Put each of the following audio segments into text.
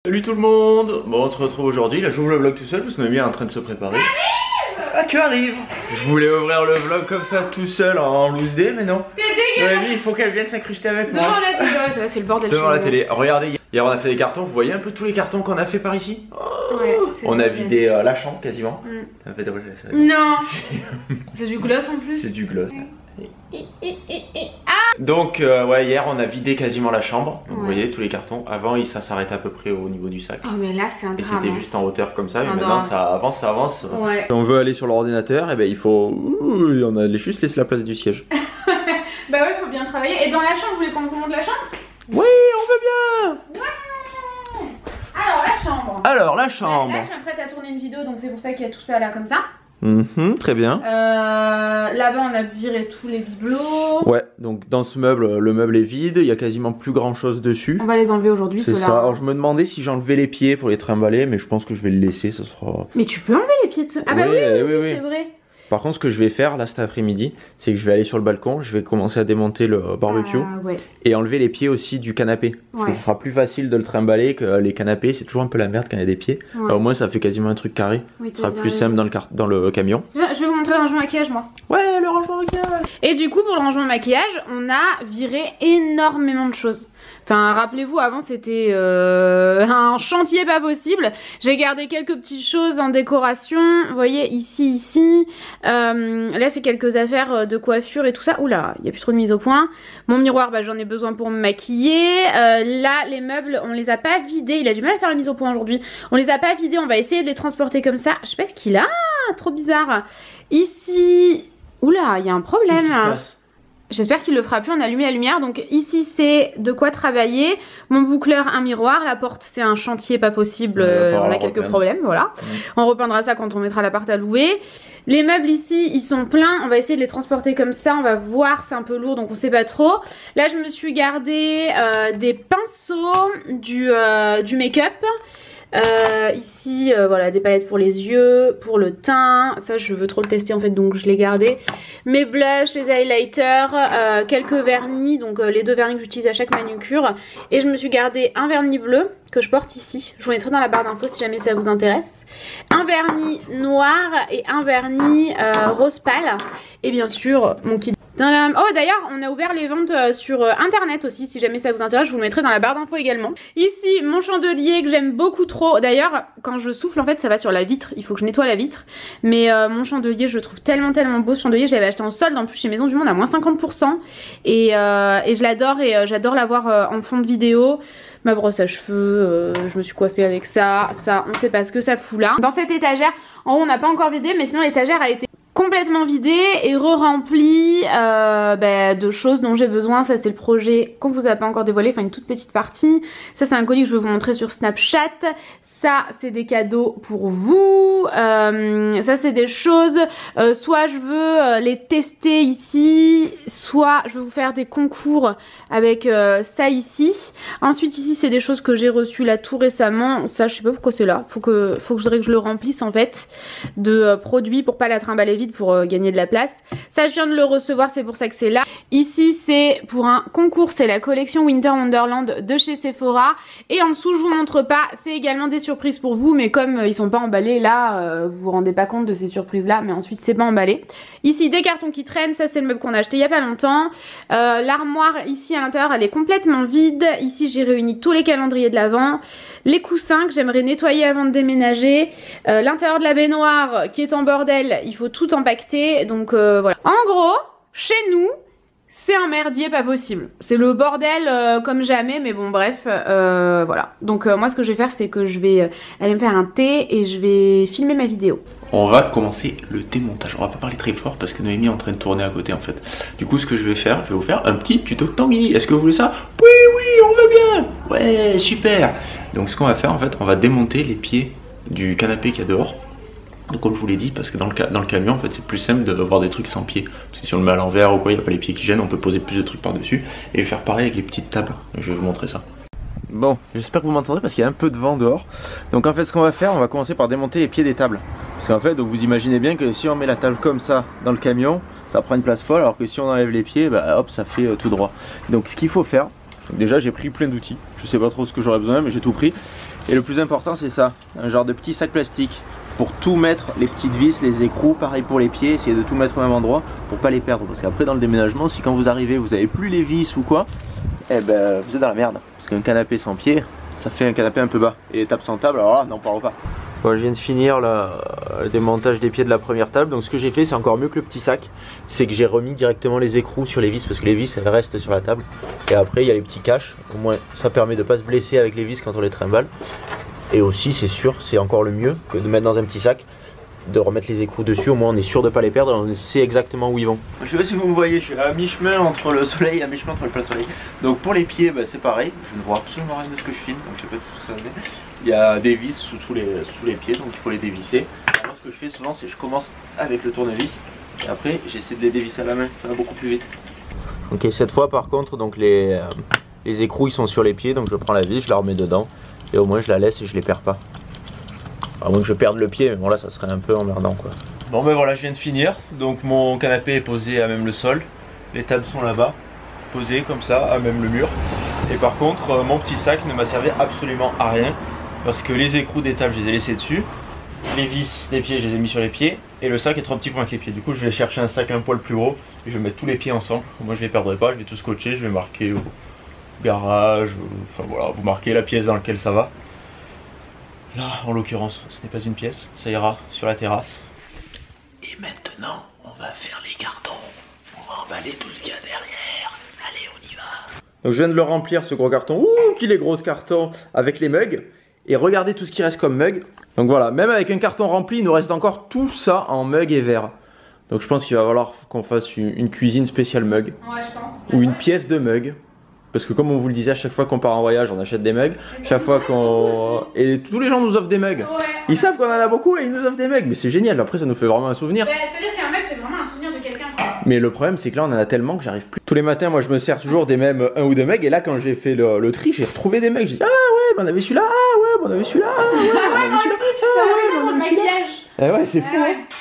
Salut tout le monde. Bon, on se retrouve aujourd'hui, là j'ouvre le vlog tout seul parce que Noémie est en train de se préparer. Ah, tu arrives. Je voulais ouvrir le vlog comme ça tout seul en loose day, mais non. T'es dégueulasse. Noémie, il faut qu'elle vienne s'incruster avec moi. Devant la télé, c'est le bordel. Devant la télé. Regardez, hier on a fait des cartons, vous voyez un peu tous les cartons qu'on a fait par ici. Ouais, on a vidé la chambre quasiment. Ça fait non. C'est du gloss en plus. C'est du gloss. Donc ouais, hier on a vidé quasiment la chambre. Donc vous voyez tous les cartons. Avant ça s'arrêtait à peu près au niveau du sac. Oh mais là c'est un drame. Et c'était juste en hauteur comme ça. Mais maintenant ça avance. Ouais. Si on veut aller sur l'ordinateur, et ben il faut on a juste laisser la place du siège. Bah ouais, faut bien travailler. Et dans la chambre, vous voulez qu'on vous montre la chambre? Oui, on veut bien. Ouais. Alors la chambre. Là je m'apprête à tourner une vidéo, donc c'est pour ça qu'il y a tout ça là comme ça. Très bien. Là-bas on a viré tous les bibelots. Ouais, donc dans ce meuble, le meuble est vide, il y a quasiment plus grand chose dessus. On va les enlever aujourd'hui. C'est ça. Alors je me demandais si j'enlevais les pieds pour les trimballer, mais je pense que je vais le laisser, ce sera... Mais tu peux enlever les pieds de ce... Ah bah oui, c'est vrai. Par contre, ce que je vais faire là cet après-midi, c'est que je vais aller sur le balcon, je vais commencer à démonter le barbecue et enlever les pieds aussi du canapé. Parce que ce sera plus facile de le trimballer que les canapés, c'est toujours un peu la merde quand il y a des pieds. Alors, au moins ça fait quasiment un truc carré. Ce sera plus simple dans le camion. Je vais vous montrer le rangement maquillage moi. Ouais, le rangement maquillage. Et du coup pour le rangement maquillage, on a viré énormément de choses. Enfin rappelez-vous, avant c'était un chantier pas possible. J'ai gardé quelques petites choses en décoration. Vous voyez ici. Là c'est quelques affaires de coiffure et tout ça. Oula, il n'y a plus trop de mise au point. Mon miroir, bah, j'en ai besoin pour me maquiller. Là les meubles, on les a pas vidés. Il a du mal à faire la mise au point aujourd'hui. On les a pas vidés, on va essayer de les transporter comme ça. Je sais pas ce qu'il a, trop bizarre. Ici, oula, il y a un problème. J'espère qu'il le fera plus, on a allumé la lumière. Donc ici c'est de quoi travailler. Mon boucleur, un miroir. La porte c'est un chantier pas possible, on a quelques problèmes, voilà. On repeindra ça quand on mettra l'appart à louer. Les meubles ici ils sont pleins, on va essayer de les transporter comme ça. On va voir, c'est un peu lourd donc on sait pas trop. Là je me suis gardé des pinceaux, du make-up. Ici voilà des palettes pour les yeux, pour le teint, ça je veux trop le tester en fait donc je l'ai gardé. Mes blushs, les highlighters, quelques vernis, donc les deux vernis que j'utilise à chaque manucure. Et je me suis gardé un vernis bleu que je porte ici, je vous mettrai dans la barre d'infos si jamais ça vous intéresse. Un vernis noir et un vernis rose pâle. Et bien sûr mon kit. Oh d'ailleurs on a ouvert les ventes sur internet aussi, si jamais ça vous intéresse je vous le mettrai dans la barre d'infos également. Ici mon chandelier que j'aime beaucoup trop, d'ailleurs quand je souffle en fait ça va sur la vitre, il faut que je nettoie la vitre. Mais mon chandelier je le trouve tellement beau ce chandelier, je l'avais acheté en solde en plus chez Maison du Monde à moins 50%. Et je l'adore et j'adore l'avoir en fond de vidéo. Ma brosse à cheveux, je me suis coiffée avec ça, on sait pas ce que ça fout là. Dans cette étagère, en haut on n'a pas encore vidé mais sinon l'étagère a été complètement vidée et re-remplie de choses dont j'ai besoin. Ça c'est le projet qu'on vous a pas encore dévoilé, enfin une toute petite partie. Ça c'est un colis que je vais vous montrer sur Snapchat. Ça c'est des cadeaux pour vous. Ça c'est des choses, soit je veux les tester ici, soit je vais vous faire des concours avec ça ici. Ensuite ici c'est des choses que j'ai reçues là tout récemment. Ça je sais pas pourquoi c'est là, faut que je le remplisse en fait de produits pour pas la trimballer vite, pour gagner de la place. Ça je viens de le recevoir, c'est pour ça que c'est là. Ici c'est pour un concours, c'est la collection Winter Wonderland de chez Sephora. Et en dessous je vous montre pas, c'est également des surprises pour vous, mais comme ils sont pas emballés là, vous vous rendez pas compte de ces surprises là, mais ensuite c'est pas emballé. Ici des cartons qui traînent, ça c'est le meuble qu'on a acheté il y a pas longtemps. L'armoire ici à l'intérieur elle est complètement vide. Ici j'ai réuni tous les calendriers de l'Avent. Les coussins que j'aimerais nettoyer avant de déménager. L'intérieur de la baignoire qui est en bordel, il faut tout empaqueter. Donc voilà. En gros, chez nous, c'est un merdier pas possible. C'est le bordel comme jamais, mais bon bref, voilà. Donc moi ce que je vais faire c'est que je vais aller me faire un thé et je vais filmer ma vidéo. On va commencer le démontage. On va pas parler très fort parce que Noémie est en train de tourner à côté en fait. Du coup ce que je vais faire, je vais vous faire un petit tuto de Tanguy. Est-ce que vous voulez ça? Oui, on veut bien. Ouais, super. Donc ce qu'on va faire en fait, on va démonter les pieds du canapé qu'il y a dehors. Donc comme je vous l'ai dit, parce que dans le camion en fait c'est plus simple d'avoir des trucs sans pieds. Parce que si on le met à l'envers ou quoi, il n'y a pas les pieds qui gênent, on peut poser plus de trucs par dessus. Et je vais faire pareil avec les petites tables. Je vais vous montrer ça. Bon, j'espère que vous m'entendrez parce qu'il y a un peu de vent dehors. Donc en fait ce qu'on va faire, on va commencer par démonter les pieds des tables. Parce qu'en fait, donc, vous imaginez bien que si on met la table comme ça dans le camion, ça prend une place folle, alors que si on enlève les pieds, bah hop, ça fait tout droit. Donc ce qu'il faut faire, donc, déjà j'ai pris plein d'outils. Je sais pas trop ce que j'aurais besoin mais j'ai tout pris. Et le plus important c'est ça, un genre de petit sac plastique pour tout mettre, les petites vis, les écrous, pareil pour les pieds, essayer de tout mettre au même endroit pour pas les perdre. Parce qu'après dans le déménagement, si quand vous arrivez vous avez plus les vis ou quoi, eh ben vous êtes dans la merde. Parce qu'un canapé sans pied, ça fait un canapé un peu bas. Et les tables sans table, alors là, n'en parlons pas. Bon, je viens de finir le démontage des pieds de la première table. Donc ce que j'ai fait, c'est encore mieux que le petit sac. C'est que j'ai remis directement les écrous sur les vis. Parce que les vis, elles restent sur la table. Et après, il y a les petits caches. Au moins, ça permet de ne pas se blesser avec les vis quand on les trimballe. Et aussi, c'est sûr, c'est encore le mieux que de mettre dans un petit sac, de remettre les écrous dessus. Au moins, on est sûr de ne pas les perdre. On sait exactement où ils vont. Je sais pas si vous me voyez, je suis à mi-chemin entre le soleil et à mi-chemin entre le plein soleil. Donc pour les pieds, bah, c'est pareil. Je ne vois absolument rien de ce que je filme. Donc je sais pas tout ça. Il y a des vis sous tous les pieds, donc il faut les dévisser. Alors, ce que je fais souvent, c'est que je commence avec le tournevis et après j'essaie de les dévisser à la main, ça va beaucoup plus vite. Ok, cette fois par contre, donc les écrous ils sont sur les pieds, donc je prends la vis, je la remets dedans et au moins je la laisse et je les perds pas. À moins que je perde le pied, mais bon là ça serait un peu emmerdant quoi. Bon ben voilà, je viens de finir, donc mon canapé est posé à même le sol, les tables sont là-bas, posées comme ça, à même le mur. Et par contre, mon petit sac ne m'a servi absolument à rien. Parce que les écrous des tables je les ai laissés dessus, les vis des pieds je les ai mis sur les pieds et le sac est trop petit pour mettre les pieds. Du coup je vais chercher un sac un poil plus gros et je vais mettre tous les pieds ensemble. Moi je les perdrai pas, je vais tout scotcher, je vais marquer au garage, enfin voilà, vous marquez la pièce dans laquelle ça va. Là en l'occurrence ce n'est pas une pièce, ça ira sur la terrasse. Et maintenant on va faire les cartons, on va emballer tout ce qu'il y a derrière. Allez on y va. Donc je viens de le remplir ce gros carton, ouh qu'il est gros ce carton avec les mugs. Et regardez tout ce qui reste comme mug. Donc voilà, même avec un carton rempli, il nous reste encore tout ça en mug et verre. Donc je pense qu'il va falloir qu'on fasse une cuisine spéciale mug. Ouais, je pense. Ou une pièce de mug. Parce que comme on vous le disait, à chaque fois qu'on part en voyage, on achète des mugs. Chaque fois qu'on... Et tous les gens nous offrent des mugs. Ouais. Ils savent qu'on en a beaucoup et ils nous offrent des mugs. Mais c'est génial, après ça nous fait vraiment un souvenir. Bah, c'est-à-dire qu'un mug, c'est vraiment un souvenir de quelqu'un. Mais le problème, c'est que là, on en a tellement que j'arrive plus. Tous les matins, moi, je me sers toujours des mêmes 1 ou 2 mugs. Et là, quand j'ai fait le tri, j'ai retrouvé des mugs. J'ai dit, ah ouais, on avait celui-là, ah ouais, on avait celui-là, ah ouais, on avait celui-là, ah ouais, on avait celui-là. Eh ouais, c'est fou.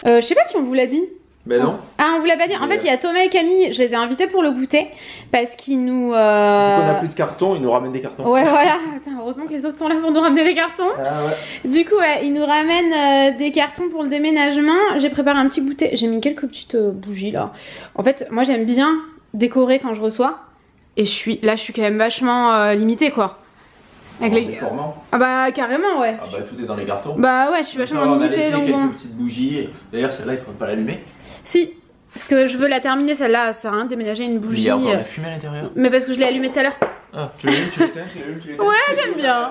Je sais pas si on vous l'a dit. Ben non. Ah, on vous l'a pas dit. En fait, il y a Thomas et Camille, je les ai invités pour le goûter parce qu'ils nous. Vu qu'on a plus de cartons, ils nous ramènent des cartons. Ouais, voilà. Putain, heureusement que les autres sont là pour nous ramener des cartons. Ah ouais. Du coup, ouais, ils nous ramènent des cartons pour le déménagement. J'ai préparé un petit goûter. J'ai mis quelques petites bougies là. En fait, moi j'aime bien décorer quand je reçois. Et je suis quand même vachement limitée quoi. Avec les... Ah bah carrément ouais. Ah bah tout est dans les cartons. Bah ouais, je suis vachement limitée donc quelques petites bougies. D'ailleurs celle-là il faudrait pas l'allumer. Si, parce que je veux la terminer celle-là, ça sert à rien de déménager une bougie. Il y a encore la fumée à l'intérieur. Mais parce que je l'ai allumée tout à l'heure. Ah, tu l'allumes, tu l'éteins, Ouais, j'aime bien.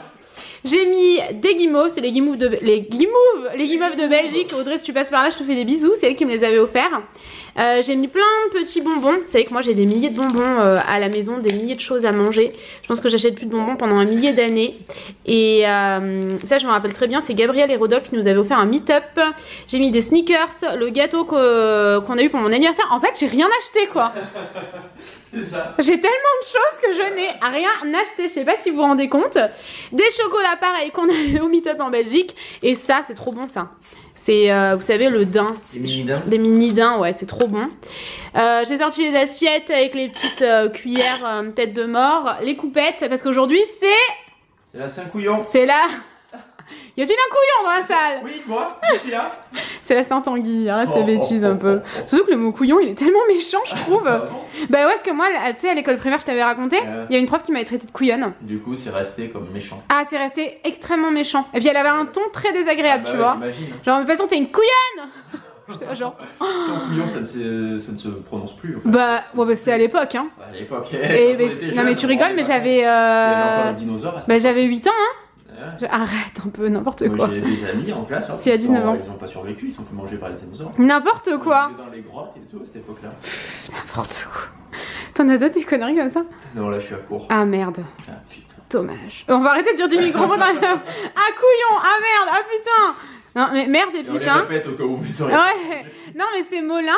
J'ai mis des guimauves, c'est les guimauves de Belgique. Audrey, si tu passes par là, je te fais des bisous, c'est elle qui me les avait offerts. J'ai mis plein de petits bonbons. Vous savez que moi j'ai des milliers de bonbons à la maison, des milliers de choses à manger. Je pense que j'achète plus de bonbons pendant un millier d'années. Et ça je me rappelle très bien, c'est Gabriel et Rodolphe qui nous avaient offert un meet-up. J'ai mis des sneakers, le gâteau qu'on a eu pour mon anniversaire. En fait j'ai rien acheté quoi. J'ai tellement de choses que je n'ai rien acheté, je sais pas si vous vous rendez compte. Des chocolats pareils qu'on a eu au meet-up en Belgique. Et ça c'est trop bon ça. C'est, vous savez, le daim. Des mini-daims, ouais, c'est trop bon. J'ai sorti les assiettes avec les petites cuillères tête de mort. Les coupettes, parce qu'aujourd'hui c'est... C'est la Saint-Couillon. C'est la... Y a-t-il un couillon dans la salle? Oui, moi, je suis là. C'est la Saint-Tanguy, arrête tes bêtises un peu. Surtout que le mot couillon, il est tellement méchant, je trouve. Bah ouais, parce que moi, tu sais, à l'école primaire, je t'avais raconté, il y a une prof qui m'avait traité de couillonne. Du coup, c'est resté comme méchant. Ah, c'est resté extrêmement méchant. Et puis elle avait un ton très désagréable, tu vois. J'imagine. Genre, de toute façon, t'es une couillonne. Genre... Sans couillon, ça ne se prononce plus. En fait. Bah, ouais, bah, c'est à l'époque, hein. À l'époque. Non, mais tu rigoles, mais j'avais. Il y avait encore les dinosaures. Bah, j'avais 8 ans, hein. Arrête un peu, n'importe quoi. J'ai des amis en classe, si à 19 ans. Ils n'ont pas survécu, ils sont fait manger par les dinosaures. N'importe quoi. Ils étaient dans les grottes et tout à cette époque-là. N'importe quoi. T'en as d'autres des conneries comme ça? Non, là je suis à court. Ah merde. Ah putain. Dommage. On va arrêter de dire des micros dans la... Ah couillon, ah merde, ah putain. Non mais merde et putain. On les répète au cas où vous les aurez. Ouais. Non mais ces mots-là,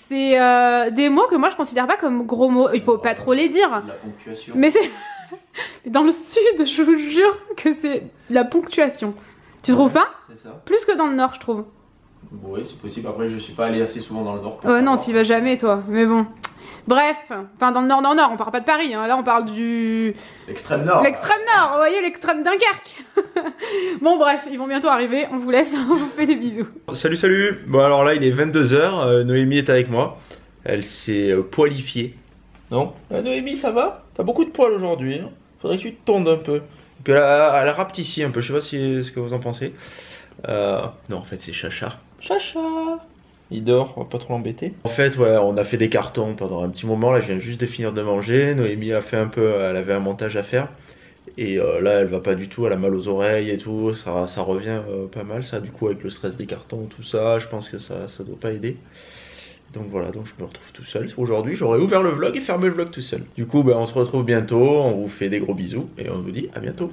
c'est des mots que moi je considère pas comme gros mots. Il faut pas trop les dire. La ponctuation. Mais c'est... Dans le sud, je vous jure que c'est la ponctuation. Tu trouves pas? C'est ça. Plus que dans le nord, je trouve. Oui, c'est possible. Après, je suis pas allé assez souvent dans le Nord. Non, t'y vas jamais, toi. Mais bon. Bref, enfin dans le Nord, on parle pas de Paris, hein. Là on parle du... L'extrême Nord. L'extrême Nord, vous voyez, l'extrême Dunkerque. Bon bref, ils vont bientôt arriver, on vous laisse, on vous fait des bisous. Salut, salut. Bon alors là il est 22h, Noémie est avec moi. Elle s'est poilifiée. Non Noémie, ça va? T'as beaucoup de poils aujourd'hui, hein. Faudrait que tu te tondes un peu. Et puis elle rapetissit un peu, je sais pas ce que vous en pensez. Non en fait c'est Chacha. Chacha. Il dort, on va pas trop l'embêter. En fait, ouais, on a fait des cartons pendant un petit moment. Là, je viens juste de finir de manger. Noémie a fait un peu, elle avait un montage à faire. Et là, elle va pas du tout, elle a mal aux oreilles et tout. Ça revient pas mal, ça. Du coup, avec le stress des cartons, tout ça, je pense que ça doit pas aider. Donc voilà, donc je me retrouve tout seul. Aujourd'hui, j'aurais ouvert le vlog et fermé le vlog tout seul. Du coup, ben, on se retrouve bientôt. On vous fait des gros bisous et on vous dit à bientôt.